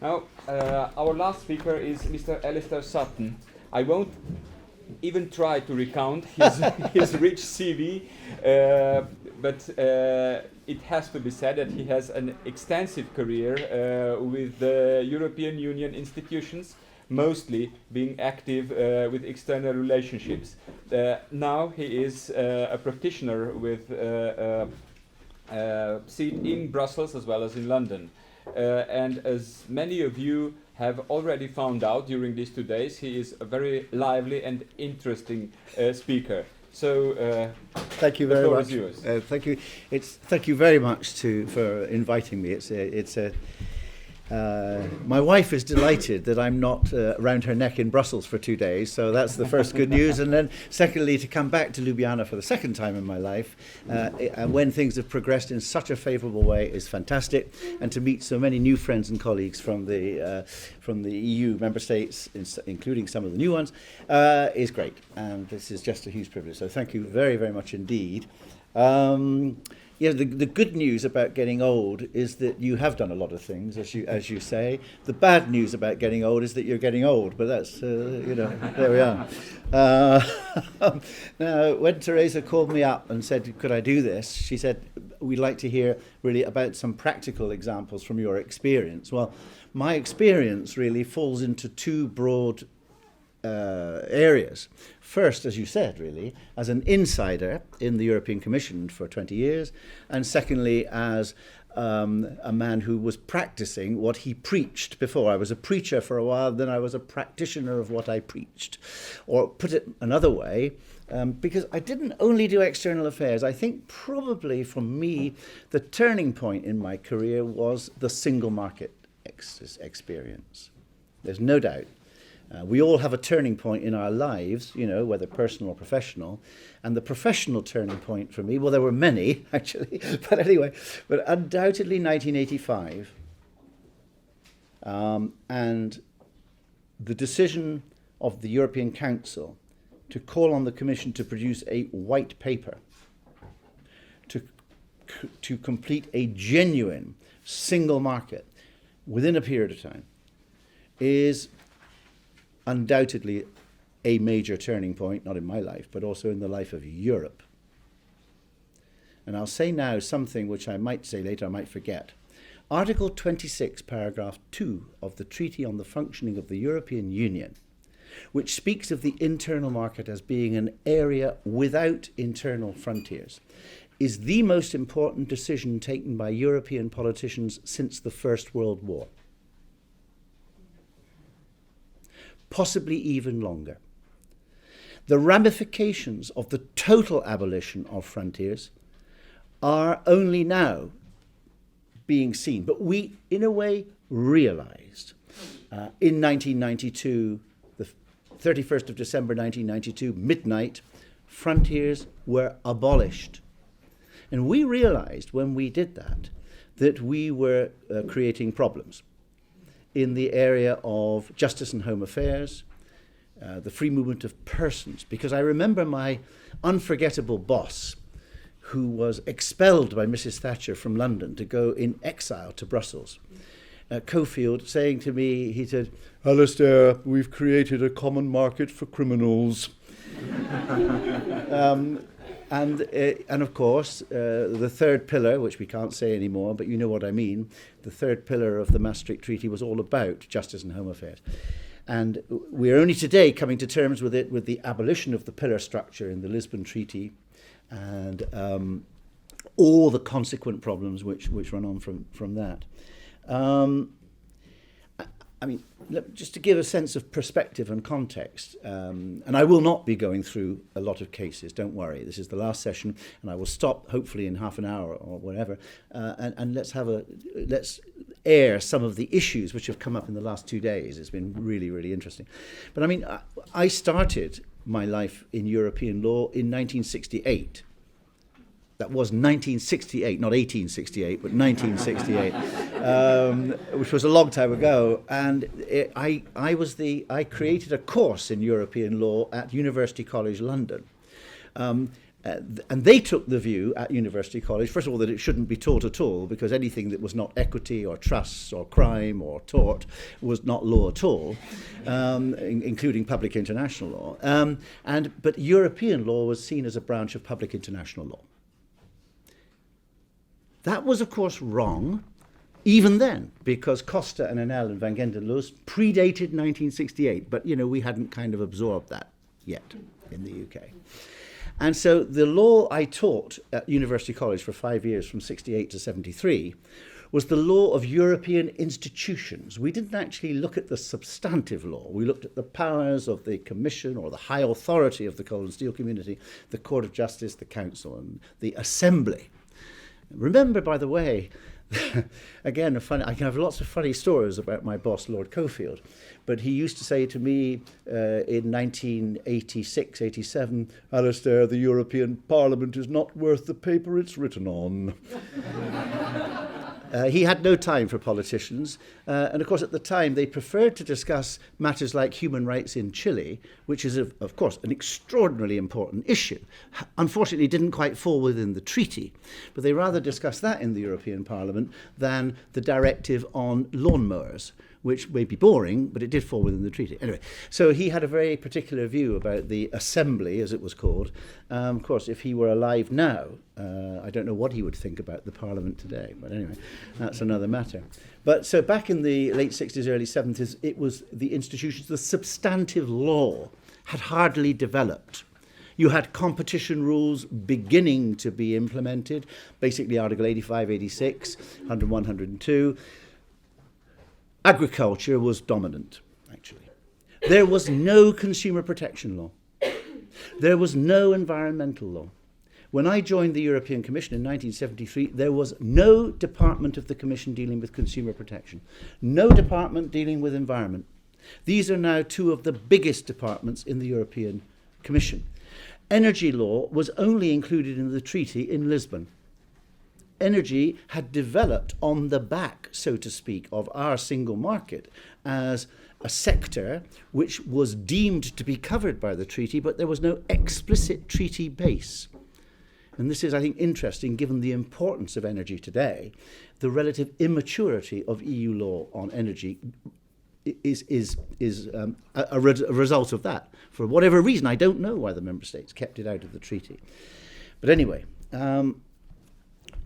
Now, our last speaker is Mr. Alastair Sutton. I won't even try to recount his rich CV, but it has to be said that he has an extensive career with the European Union institutions, mostly being active with external relationships. Now he is a practitioner with seat in Brussels as well as in London. And as many of you have already found out during these 2 days, he is a very lively and interesting speaker. So thank you very much. Thank you. Thank you very much for inviting me. My wife is delighted that I'm not around her neck in Brussels for 2 days, so that's the first good news. And then secondly, to come back to Ljubljana for the second time in my life, and when things have progressed in such a favourable way, is fantastic. And to meet so many new friends and colleagues from the EU member states, including some of the new ones, is great. And this is just a huge privilege. So thank you very, very much indeed. The good news about getting old is that you have done a lot of things, as you say. The bad news about getting old is that you're getting old, but that's, there we are. Now, when Teresa called me up and said, could I do this, she said, we'd like to hear really about some practical examples from your experience. Well, my experience really falls into two broad areas. First, as you said, really, as an insider in the European Commission for 20 years, and secondly, as a man who was practicing what he preached before. I was a preacher for a while, then I was a practitioner of what I preached. Or put it another way, because I didn't only do external affairs, I think probably for me, the turning point in my career was the single market experience. There's no doubt. We all have a turning point in our lives, whether personal or professional. And the professional turning point for me, well, there were many, actually, but anyway, but undoubtedly 1985. And the decision of the European Council to call on the Commission to produce a white paper to complete a genuine single market within a period of time is undoubtedly a major turning point, not in my life, but also in the life of Europe. And I'll say now something which I might say later, I might forget. Article 26, paragraph 2 of the Treaty on the Functioning of the European Union, which speaks of the internal market as being an area without internal frontiers, is the most important decision taken by European politicians since the First World War. Possibly even longer. The ramifications of the total abolition of frontiers are only now being seen. But we, in a way, realized in 1992, the 31st of December 1992, midnight, frontiers were abolished. And we realized when we did that we were creating problems in the area of justice and home affairs, the free movement of persons. Because I remember my unforgettable boss, who was expelled by Mrs. Thatcher from London to go in exile to Brussels, Cofield, saying to me, he said, Alastair, we've created a common market for criminals. And of course, the third pillar, which we can't say anymore, but you know what I mean, the third pillar of the Maastricht Treaty was all about justice and home affairs. And we're only today coming to terms with it, with the abolition of the pillar structure in the Lisbon Treaty and all the consequent problems which run on from that. I mean, just to give a sense of perspective and context, and I will not be going through a lot of cases, don't worry. This is the last session, and I will stop hopefully in half an hour or whatever, and let's air some of the issues which have come up in the last 2 days. It's been really, really interesting. But I mean, I started my life in European law in 1968. That was 1968, not 1868, but 1968, which was a long time ago. And I created a course in European law at University College London. And they took the view at University College, first of all, that it shouldn't be taught at all, because anything that was not equity or trusts or crime or tort was not law at all, including public international law. But European law was seen as a branch of public international law. That was, of course, wrong, even then, because Costa and Enel and Van Gendenloos predated 1968, but, we hadn't kind of absorbed that yet in the UK. And so the law I taught at University College for 5 years, from 68 to 73, was the law of European institutions. We didn't actually look at the substantive law. We looked at the powers of the Commission or the high authority of the coal and steel community, the Court of Justice, the Council, and the Assembly. Remember, by the way, again, I can have lots of funny stories about my boss, Lord Cofield, but he used to say to me in 1986, 87, Alastair, the European Parliament is not worth the paper it's written on. He had no time for politicians, and of course at the time they preferred to discuss matters like human rights in Chile, which is of course an extraordinarily important issue. Unfortunately, it didn't quite fall within the treaty, but they rather discussed that in the European Parliament than the directive on lawnmowers, which may be boring, but it did fall within the treaty. Anyway, so he had a very particular view about the Assembly, as it was called. Of course, if he were alive now, I don't know what he would think about the Parliament today. But anyway, that's another matter. But so back in the late 60s, early 70s, it was the institutions, the substantive law had hardly developed. You had competition rules beginning to be implemented, basically Article 85, 86, 101, 102. Agriculture was dominant, actually. There was no consumer protection law. There was no environmental law. When I joined the European Commission in 1973, there was no department of the Commission dealing with consumer protection, no department dealing with environment. These are now two of the biggest departments in the European Commission. Energy law was only included in the treaty in Lisbon. Energy had developed on the back, so to speak, of our single market as a sector which was deemed to be covered by the treaty, but there was no explicit treaty base. And this is, I think, interesting, given the importance of energy today. The relative immaturity of EU law on energy is a result of that. For whatever reason, I don't know why the member states kept it out of the treaty. But anyway,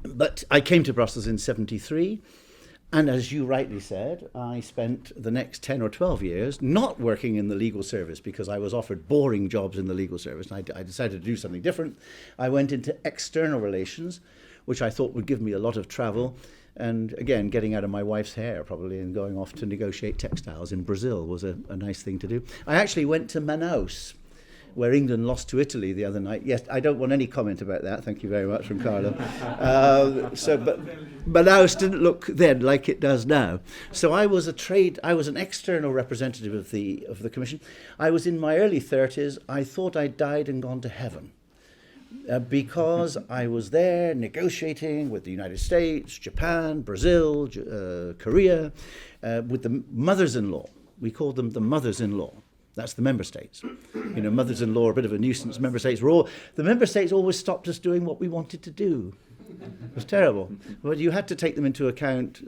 but I came to Brussels in 73, and as you rightly said, I spent the next 10 or 12 years not working in the legal service because I was offered boring jobs in the legal service, and I decided to do something different. I went into external relations, which I thought would give me a lot of travel, and again, getting out of my wife's hair probably and going off to negotiate textiles in Brazil was a nice thing to do. I actually went to Manaus, where England lost to Italy the other night. Yes, I don't want any comment about that. Thank you very much from Carlo. But Manaus didn't look then like it does now. So I was an external representative of the Commission. I was in my early 30s. I thought I'd died and gone to heaven. Because I was there negotiating with the United States, Japan, Brazil, Korea, with the mothers-in-law. We called them the mothers-in-law. That's the member states. Mothers-in-law are a bit of a nuisance. The member states always stopped us doing what we wanted to do. It was terrible. But you had to take them into account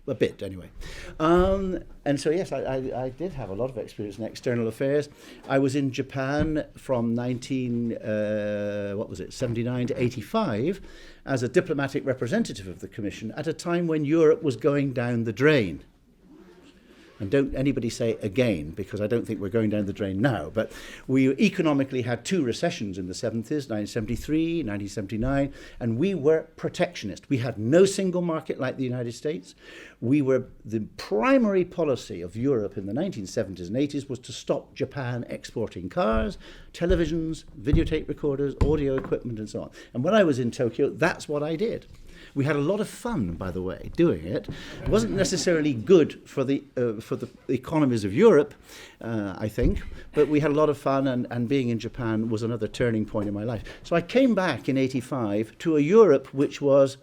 a bit, anyway. And so, yes, I did have a lot of experience in external affairs. I was in Japan from 79 to 85 as a diplomatic representative of the Commission at a time when Europe was going down the drain. And don't anybody say again, because I don't think we're going down the drain now. But we economically had two recessions in the 70s, 1973, 1979, and we were protectionist. We had no single market like the United States. The primary policy of Europe in the 1970s and 80s was to stop Japan exporting cars, televisions, videotape recorders, audio equipment, and so on. And when I was in Tokyo, that's what I did. We had a lot of fun, by the way, doing it. It wasn't necessarily good for the economies of Europe, I think, but we had a lot of fun, and being in Japan was another turning point in my life. So I came back in 85 to a Europe which was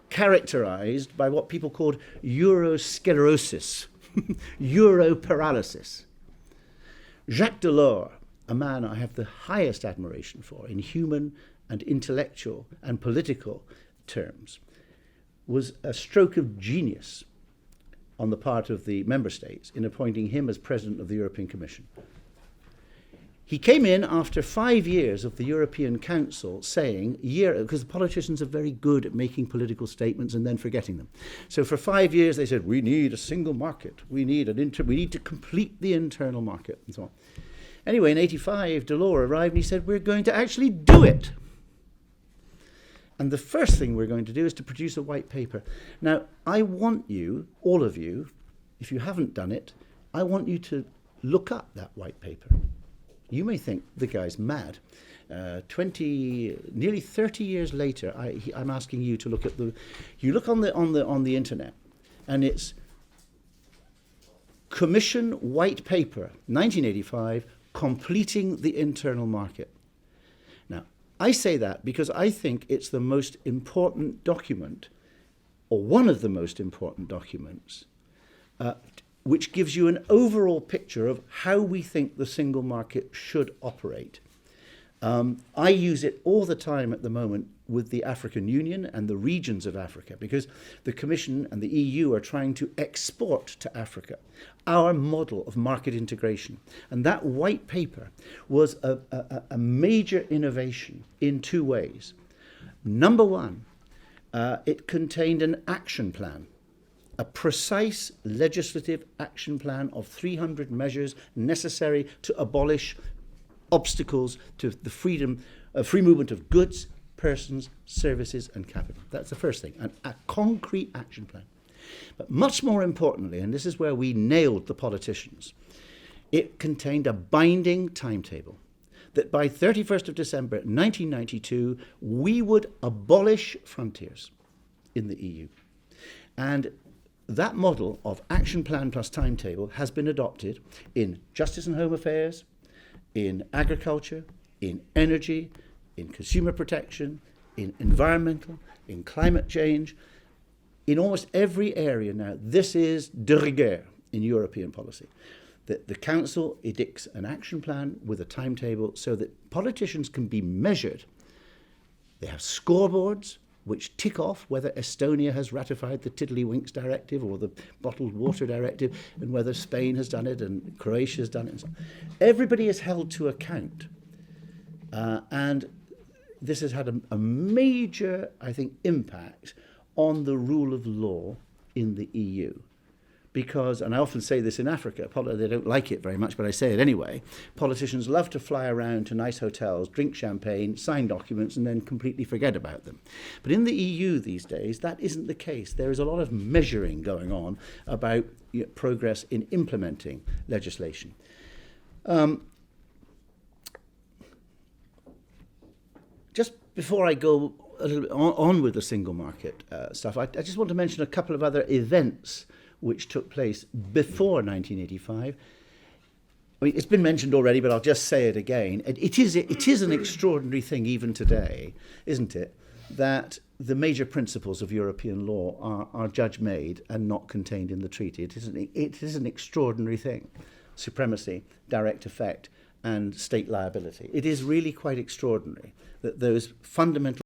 characterized by what people called Eurosclerosis, Euro paralysis. Jacques Delors, a man I have the highest admiration for in human and intellectual and political terms, was a stroke of genius on the part of the member states in appointing him as president of the European Commission. He came in after 5 years of the European Council saying, because the politicians are very good at making political statements and then forgetting them. So for 5 years they said, we need a single market, we need to complete the internal market, and so on. Anyway, in 85, Delors arrived and he said, we're going to actually do it. And the first thing we're going to do is to produce a white paper. Now, I want you, all of you, if you haven't done it, I want you to look up that white paper. You may think the guy's mad. Nearly 30 years later, I'm asking you to look at you look on the internet, and it's Commission White Paper, 1985, Completing the Internal Market. Now, I say that because I think it's the most important document, or one of the most important documents, which gives you an overall picture of how we think the single market should operate. I use it all the time at the moment with the African Union and the regions of Africa, because the Commission and the EU are trying to export to Africa our model of market integration. And that white paper was a major innovation in two ways. Number one, it contained an action plan, a precise legislative action plan of 300 measures necessary to abolish obstacles to the free movement of goods, persons, services, and capital. That's the first thing, a concrete action plan. But much more importantly, and this is where we nailed the politicians, it contained a binding timetable that by 31st of December 1992, we would abolish frontiers in the EU. And that model of action plan plus timetable has been adopted in justice and home affairs, in agriculture, in energy, in consumer protection, in environmental, in climate change, in almost every area now. This is de rigueur in European policy. The Council edicts an action plan with a timetable so that politicians can be measured. They have scoreboards which tick off whether Estonia has ratified the Tiddlywinks Directive or the Bottled Water Directive, and whether Spain has done it and Croatia has done it. And so on. Everybody is held to account. And this has had a major, I think, impact on the rule of law in the EU. Because, and I often say this in Africa, they don't like it very much, but I say it anyway, politicians love to fly around to nice hotels, drink champagne, sign documents, and then completely forget about them. But in the EU these days, that isn't the case. There is a lot of measuring going on about progress in implementing legislation. Just before I go a little bit on with the single market stuff, I just want to mention a couple of other events which took place before 1985. I mean, it's been mentioned already, but I'll just say it again. It is an extraordinary thing even today, isn't it, that the major principles of European law are judge-made and not contained in the treaty. It is an extraordinary thing. Supremacy, direct effect, and state liability. It is really quite extraordinary that those fundamental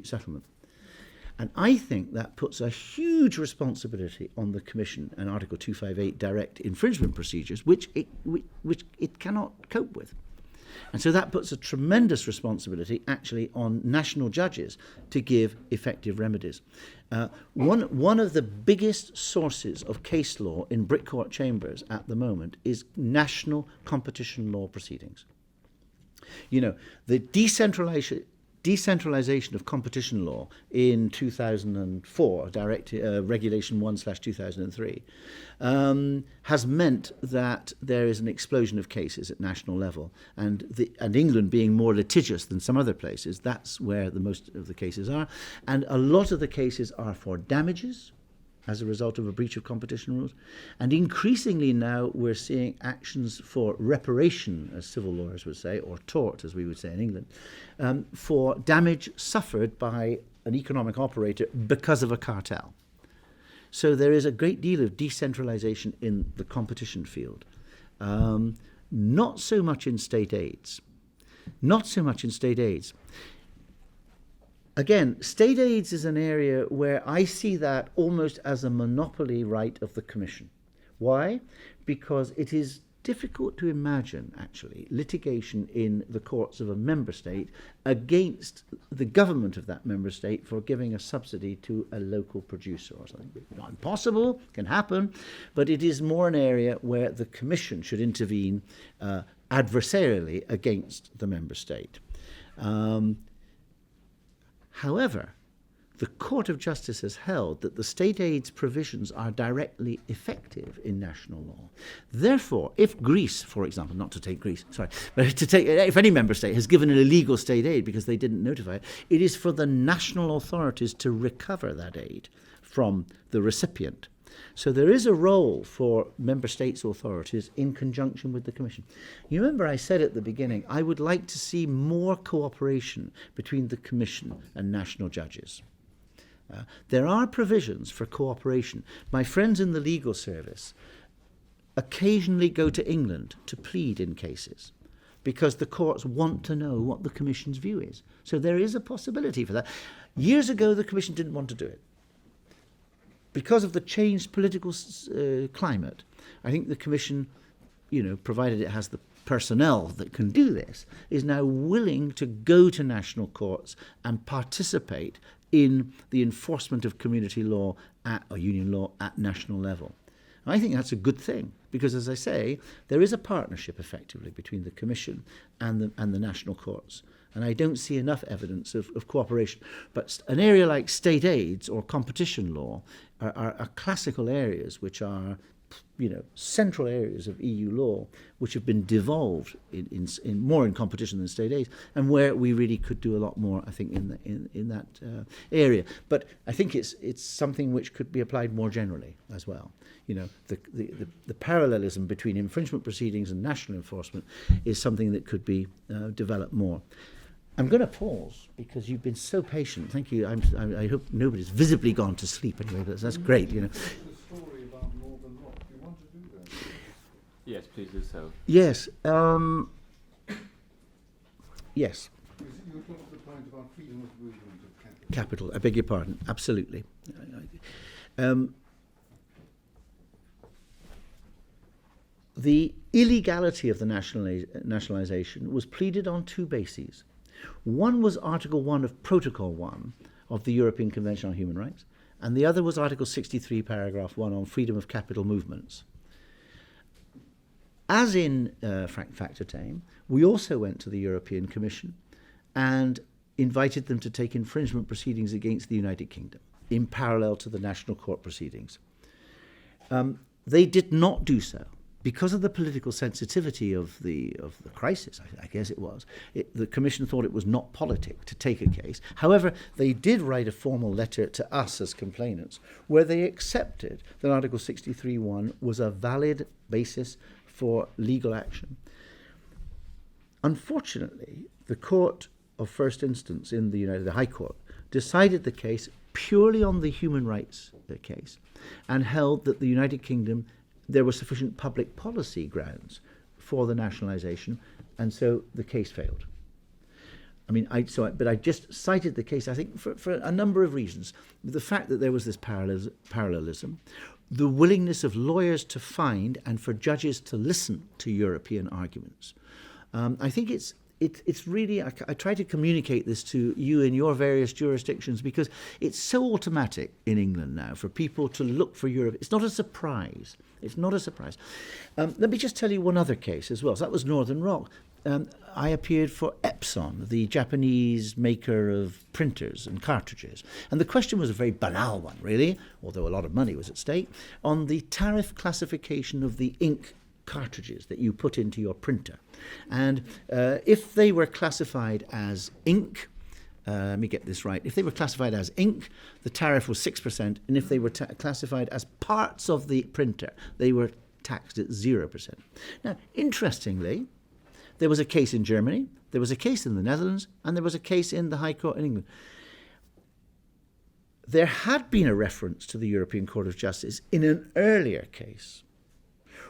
dispute settlement. And I think that puts a huge responsibility on the Commission and Article 258 direct infringement procedures, which it cannot cope with. And so that puts a tremendous responsibility actually on national judges to give effective remedies. One of the biggest sources of case law in Brick Court chambers at the moment is national competition law proceedings. You know, the decentralization of competition law in 2004, Regulation 1/2003, has meant that there is an explosion of cases at national level. And England being more litigious than some other places, that's where the most of the cases are. And a lot of the cases are for damages as a result of a breach of competition rules. And increasingly now we're seeing actions for reparation, as civil lawyers would say, or tort, as we would say in England, for damage suffered by an economic operator because of a cartel. So there is a great deal of decentralization in the competition field. Not so much in state aids. Not so much in state aids. Again, state aids is an area where I see that almost as a monopoly right of the Commission. Why? Because it is difficult to imagine, actually, litigation in the courts of a member state against the government of that member state for giving a subsidy to a local producer or something. Not impossible, can happen, but it is more an area where the Commission should intervene adversarially against the member state. However, the Court of Justice has held that the state aids provisions are directly effective in national law. Therefore, if Greece, for example, not to take Greece, sorry, but if any member state has given an illegal state aid because they didn't notify it, it is for the national authorities to recover that aid from the recipient. So there is a role for member states' authorities in conjunction with the Commission. You remember I said at the beginning, I would like to see more cooperation between the Commission and national judges. There are provisions for cooperation. My friends in the legal service occasionally go to England to plead in cases because the courts want to know what the Commission's view is. So there is a possibility for that. Years ago, the Commission didn't want to do it. Because of the changed political climate, I think the Commission, provided it has the personnel that can do this, is now willing to go to national courts and participate in the enforcement of community law or union law at national level. And I think that's a good thing because, as I say, there is a partnership effectively between the Commission and the national courts. And I don't see enough evidence of cooperation. But an area like state aids or competition law are classical areas which are, central areas of EU law which have been devolved in more in competition than state aids, and where we really could do a lot more, I think, in that area. But I think it's something which could be applied more generally as well. The parallelism between infringement proceedings and national enforcement is something that could be developed more. I'm going to pause because you've been so patient. Thank you. I hope nobody's visibly gone to sleep anyway, but that's great. The story about Northern Rock. Do you want to do that? Yes, please do so. Yes. Yes. You were talking to the point about freedom of movement of Capital. I beg your pardon. Absolutely. The illegality of the nationalisation was pleaded on two bases. One was Article 1 of Protocol 1 of the European Convention on Human Rights, and the other was Article 63, Paragraph 1 on freedom of capital movements. As in Factor Tame, we also went to the European Commission and invited them to take infringement proceedings against the United Kingdom in parallel to the national court proceedings. They did not do so. Because of the political sensitivity of the crisis, I guess it was, the Commission thought it was not politic to take a case. However, they did write a formal letter to us as complainants where they accepted that Article 63(1) was a valid basis for legal action. Unfortunately, the Court of First Instance in the High Court, decided the case purely on the human rights case and held that the United Kingdom there were sufficient public policy grounds for the nationalisation, and so the case failed. But I just cited the case, I think, for a number of reasons. The fact that there was this parallelism, the willingness of lawyers to find and for judges to listen to European arguments. I think it's really, I try to communicate this to you in your various jurisdictions because it's so automatic in England now for people to look for Europe. It's not a surprise. It's not a surprise. Let me just tell you one other case as well. So that was Northern Rock. I appeared for Epson, the Japanese maker of printers and cartridges. And the question was a very banal one, really, although a lot of money was at stake, on the tariff classification of the ink cartridges that you put into your printer. And if they were classified as ink, let me get this right, if they were classified as ink, the tariff was 6%, and if they were classified as parts of the printer, they were taxed at 0%. Now, interestingly, there was a case in Germany, there was a case in the Netherlands, and there was a case in the High Court in England. There had been a reference to the European Court of Justice in an earlier case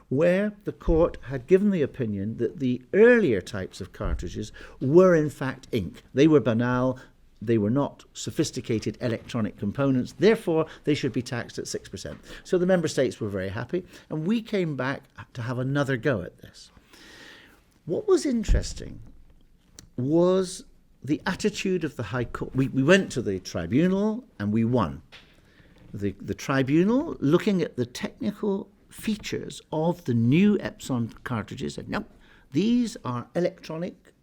where the court had given the opinion that the earlier types of cartridges were in fact ink. They were banal, they were not sophisticated electronic components, therefore they should be taxed at 6%. So the member states were very happy, and we came back to have another go at this. What was interesting was the attitude of the High Court. We went to the tribunal and we won. The tribunal, looking at the technical features of the new Epson cartridges, said, no, these are electronic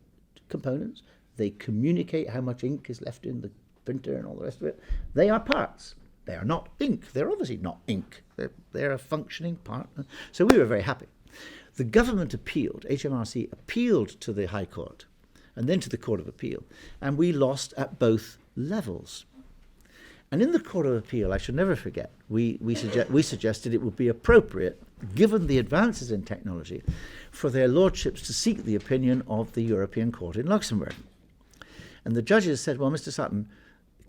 components. They communicate how much ink is left in the printer and all the rest of it. They are parts. They are not ink. They're obviously not ink. They're a functioning part. So we were very happy. The government appealed, HMRC appealed to the High Court and then to the Court of Appeal, and we lost at both levels. And in the Court of Appeal, I should never forget, we suggested it would be appropriate, given the advances in technology, for their lordships to seek the opinion of the European Court in Luxembourg. And the judges said, well, Mr. Sutton,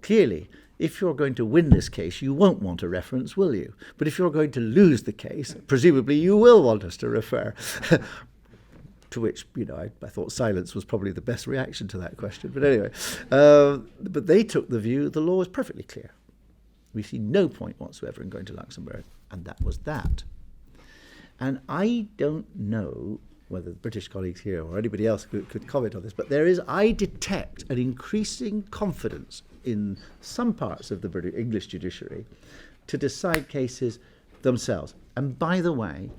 clearly, if you're going to win this case, you won't want a reference, will you? But if you're going to lose the case, presumably you will want us to refer. To which, I thought silence was probably the best reaction to that question. But anyway, but they took the view the law is perfectly clear. We see no point whatsoever in going to Luxembourg, and that was that. And I don't know whether the British colleagues here or anybody else could comment on this, but I detect an increasing confidence in some parts of the English judiciary to decide cases themselves. And by the way,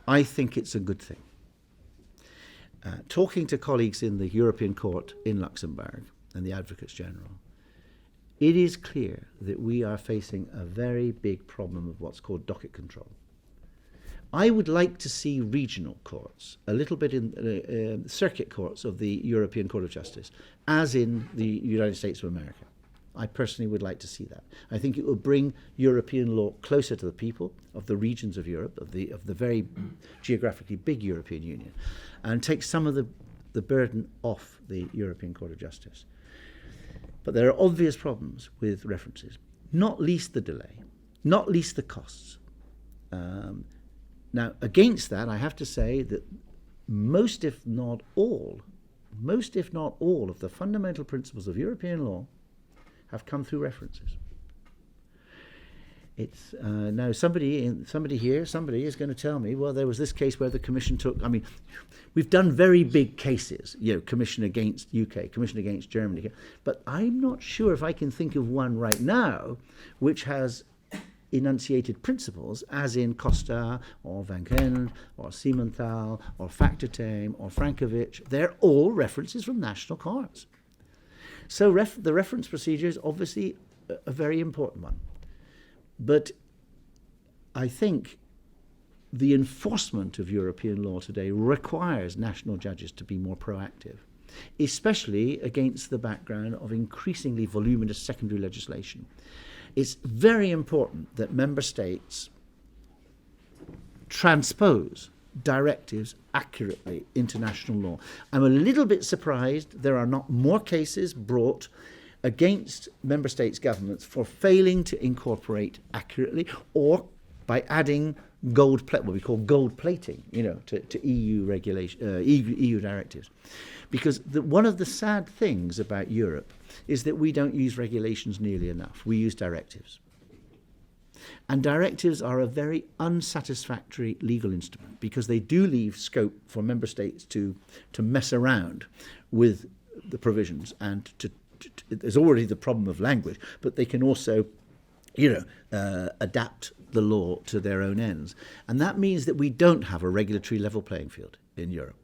I think it's a good thing. Talking to colleagues in the European Court in Luxembourg and the Advocates General, it is clear that we are facing a very big problem of what's called docket control. I would like to see regional courts, a little bit in circuit courts of the European Court of Justice, as in the United States of America. I personally would like to see that. I think it will bring European law closer to the people of the regions of Europe, of the very geographically big European Union, and take some of the burden off the European Court of Justice. But there are obvious problems with references, not least the delay, not least the costs. Now, against that, I have to say that most if not all of the fundamental principles of European law have come through references. It's now somebody is going to tell me, well, there was this case where the Commission took. We've done very big cases, Commission against UK, Commission against Germany, but I'm not sure if I can think of one right now which has enunciated principles, as in Costa or Van Kent or Siementhal or Factortame or Frankovich. They're all references from national courts. So the reference procedure is obviously a very important one. But I think the enforcement of European law today requires national judges to be more proactive, especially against the background of increasingly voluminous secondary legislation. It's very important that member states transpose directives accurately into national law. I'm a little bit surprised there are not more cases brought against member states' governments for failing to incorporate accurately or by adding what we call gold plating, to EU regulation, EU directives. Because one of the sad things about Europe is that we don't use regulations nearly enough. We use directives. And directives are a very unsatisfactory legal instrument because they do leave scope for member states to mess around with the provisions, and there's already the problem of language, but they can also adapt the law to their own ends. And that means that we don't have a regulatory level playing field in Europe.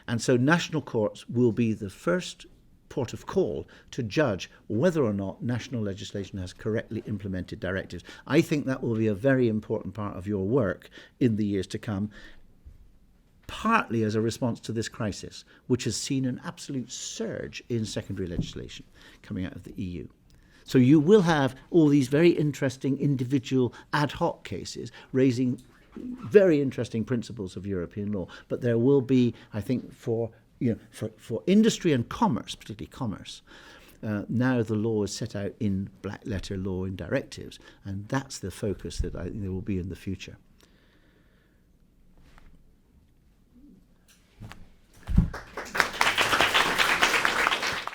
And so national courts will be the first port of call to judge whether or not national legislation has correctly implemented directives. I think that will be a very important part of your work in the years to come, partly as a response to this crisis, which has seen an absolute surge in secondary legislation coming out of the EU. So you will have all these very interesting individual ad hoc cases raising very interesting principles of European law. But there will be, I think, for industry and commerce, particularly commerce, now the law is set out in black letter law in directives, and that's the focus that I think there will be in the future.